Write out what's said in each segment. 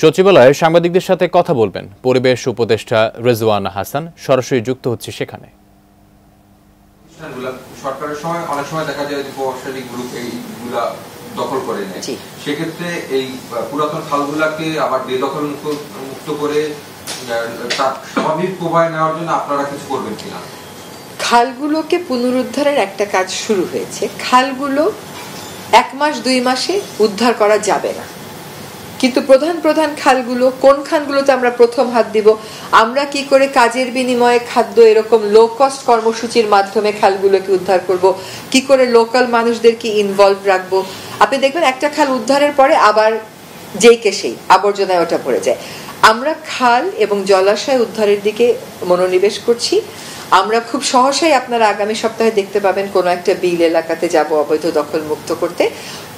সচিবালয়ে সাংবাদিকদের সাথে কথা বলবেন পরিবেশ উপদেষ্টা রেজওয়ানা হাসান। সরাসরি যুক্ত হচ্ছে সেখানে। সরকারের সময় অনেক সময় দেখা যায় যে প্রভাবশালী গ্রুপ এইগুলা দখল করে নেয়, সেক্ষেত্রে এই পুরাতন খালগুলাকে আবার বেদখল মুক্ত করে স্বাভাবিক প্রবাহে নেওয়ার জন্য আপনারা কিছু করবেন কিনা? খালগুলোকে পুনরুদ্ধারের একটা কাজ শুরু হয়েছে। খালগুলো 1 মাস 2 মাসে উদ্ধার করা যাবে না, কিন্তু প্রধান প্রধান খালগুলো কোন খালগুলোতে আমরা প্রথম হাত দিব, আমরা কি করে কাজের বিনিময়ে খাদ্য এরকম লো কস্ট কর্মসূচির মাধ্যমে খালগুলোকে উদ্ধার করব, কি করে লোকাল মানুষদেরকে ইনভলভ রাখবো। আপনি দেখবেন একটা খাল উদ্ধারের পরে আবার যেই কে সেই আবর্জনায় ওটা ভরে যায়। আমরা খাল এবং জলাশয় উদ্ধারের দিকে মনোনিবেশ করছি। আমরা খুব সহসাই আপনারা আগামী সপ্তাহে দেখতে পাবেন কোন একটা বিল এলাকাতে যাব অবৈধ দখল মুক্ত করতে।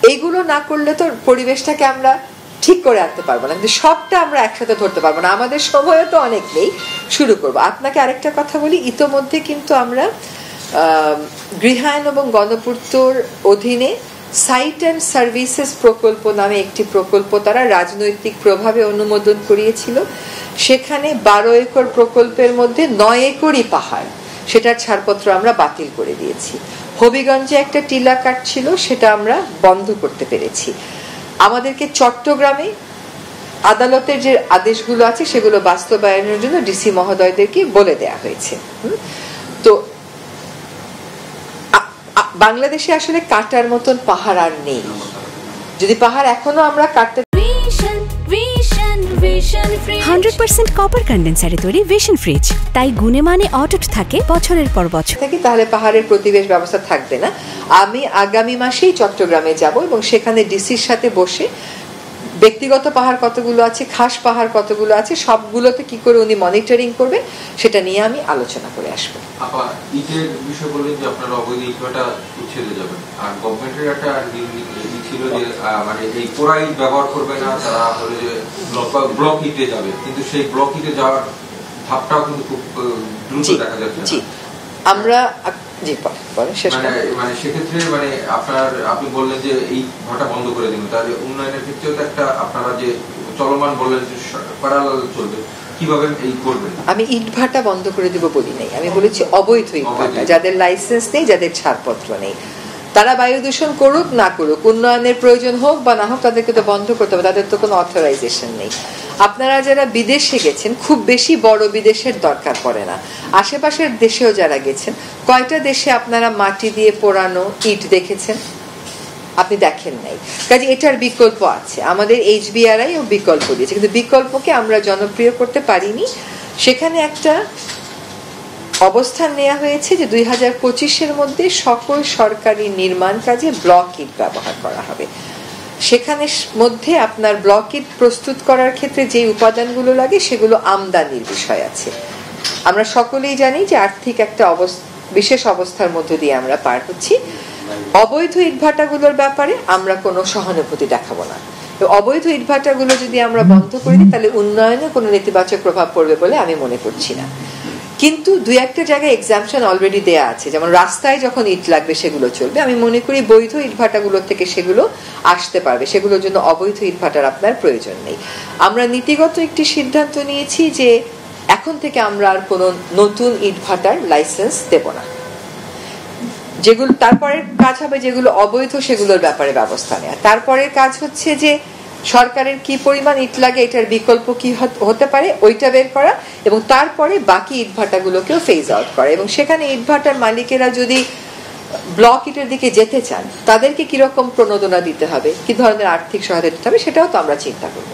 এইগুলো না করলে তো পরিবেশটাকে আমরা ঠিক করে আনতে পারবো না, কিন্তু সবটা আমরা একসাথে ধরতে পারবো না, আমাদের সময়ও তো অনেক নেই। শুরু করবো। আপনাকে আরেকটা কথা বলি, ইতোমধ্যে কিন্তু আমরা গৃহায়ন এবং গণপূর্তর অধীনে সাইট অ্যান্ড সার্ভিসেস প্রকল্প নামে একটি প্রকল্প তারা রাজনৈতিক প্রভাবে অনুমোদন করিয়েছিল। সেখানে 12 একর প্রকল্পের মধ্যে 9 একরই পাহাড়, সেটার ছাড়পত্র আমরা বাতিল করে দিয়েছি। হবিগঞ্জে একটা টিলা কাট ছিল, সেটা আমরা বন্ধ করতে পেরেছি। আমাদেরকে চট্টগ্রামে আদালতের যে আদেশগুলো আছে সেগুলো বাস্তবায়নের জন্য ডিসি মহোদয়দেরকে বলে দেয়া হয়েছে। তো বাংলাদেশে আসলে কাটার মতন পাহাড় আর নেই। যদি পাহাড় এখনো আমরা কাটতে 100% কপার কন্ডেন্সারে তৈরি ভিশন ফ্রিজ, তাই গুণে মানে অটুট থাকে বছরের পর বছর। তাহলে পাহাড়ের প্রতিবেশ ব্যবস্থা থাকবে না। আমি আগামী মাসেই চট্টগ্রামে যাব এবং সেখানে ডিসির সাথে বসে ব্যক্তিগত পাহাড় কতগুলো আছে, খাস পাহাড় কতগুলো আছে, সবগুলোতে কি করে উনি মনিটরিং করবেন সেটা নিয়ে আমি আলোচনা করে আসবো। ইটের বিষয় বললেন যে আপনারা অবৈধ ইটভাটা উচ্ছেদে যাবেন, আর গভর্নমেন্টের একটা ছিল যে মানে এই পোড়া ইট ব্যবহার করবে না, তারা হলে যে ব্লক ইটে যাবে, কিন্তু সেই ব্লক ইটে যাওয়ার ধাপটাও কিন্তু খুব দ্রুত দেখা যাচ্ছে। আমরা মানে সেক্ষেত্রে মানে আপনি বললেন যে এই ভাটা বন্ধ করে দিন, তাহলে উন্নয়নের ক্ষেত্রেও তো একটা আপনারা যে চলমান বললেন যে প্যারালাল চলবে, কিভাবে এই করবেন? আমি ইট ভাটা বন্ধ করে দিব বলি নাই, আমি বলেছি অবৈধ ইট ভাটা, যাদের লাইসেন্স নেই, যাদের ছাড়পত্র নেই, তারা বায়ু দূষণ করুক না করুক, উন্নয়নের প্রয়োজন হোক বা না হোক, তাদেরকে তো বন্ধ করতে হবে, তাদের তো কোনো অথরাইজেশন নেই। আপনারা যারা বিদেশে গেছেন, খুব বেশি বড় বিদেশের দরকার পড়ে না, আশেপাশের দেশেও যারা গেছেন, কয়টা দেশে আপনারা মাটি দিয়ে পোড়ানো ইট দেখেছেন? আপনি দেখেন নাই। কাজে এটার বিকল্প আছে, আমাদের HBRI ও বিকল্প দিয়েছে, কিন্তু বিকল্পকে আমরা জনপ্রিয় করতে পারিনি। সেখানে একটা অবস্থান নেওয়া হয়েছে যে 2025-এর মধ্যে সকল সরকারি নির্মাণ কাজে ব্লক ইট ব্যবহার করা হবে। সেখানে মধ্যে আপনার ব্লক ইট প্রস্তুত করার ক্ষেত্রে যে উপাদানগুলো লাগে সেগুলো আমদানির বিষয় আছে। আমরা সকলেই জানি যে আর্থিক একটা বিশেষ অবস্থার মধ্য দিয়ে আমরা পার হচ্ছি। অবৈধ ইটভাটাগুলোর ব্যাপারে আমরা কোনো সহানুভূতি দেখাবো না। অবৈধ ইটভাটাগুলো যদি আমরা বন্ধ করে দিই তাহলে উন্নয়নে কোনো নেতিবাচক প্রভাব পড়বে বলে আমি মনে করছি না। কিন্তু 2-1টা জায়গায় এক্সাম্পশন অলরেডি দেয়া আছে, যেমন রাস্তায় যখন ইট লাগবে সেগুলো চলবে। আমি মনে করি বৈধ ইটভাটাগুলোর থেকে সেগুলো আসতে পারবে, সেগুলোর জন্য অবৈধ ইটভাটার আপনার প্রয়োজন নেই। আমরা নীতিগত একটি সিদ্ধান্ত নিয়েছি যে এখন থেকে আমরা আর কোনো নতুন ইটভাটার লাইসেন্স দেব না। যেগুলো তারপরের কাজ হবে, যেগুলো অবৈধ সেগুলোর ব্যাপারে ব্যবস্থা নেওয়া। তারপরের কাজ হচ্ছে যে সরকারের কি পরিমাণ ইট লাগে, এটার বিকল্প কি হতে পারে ওইটা বের করা, এবং তারপরে বাকি ইটভাটাগুলোকেও ফেজ আউট করা। এবং সেখানে ইটভাটার মালিকেরা যদি ব্লক ইটের দিকে যেতে চান, তাদেরকে কিরকম প্রণোদনা দিতে হবে, কি ধরনের আর্থিক সহায়তা দিতে হবে, সেটাও তো আমরা চিন্তা করবো।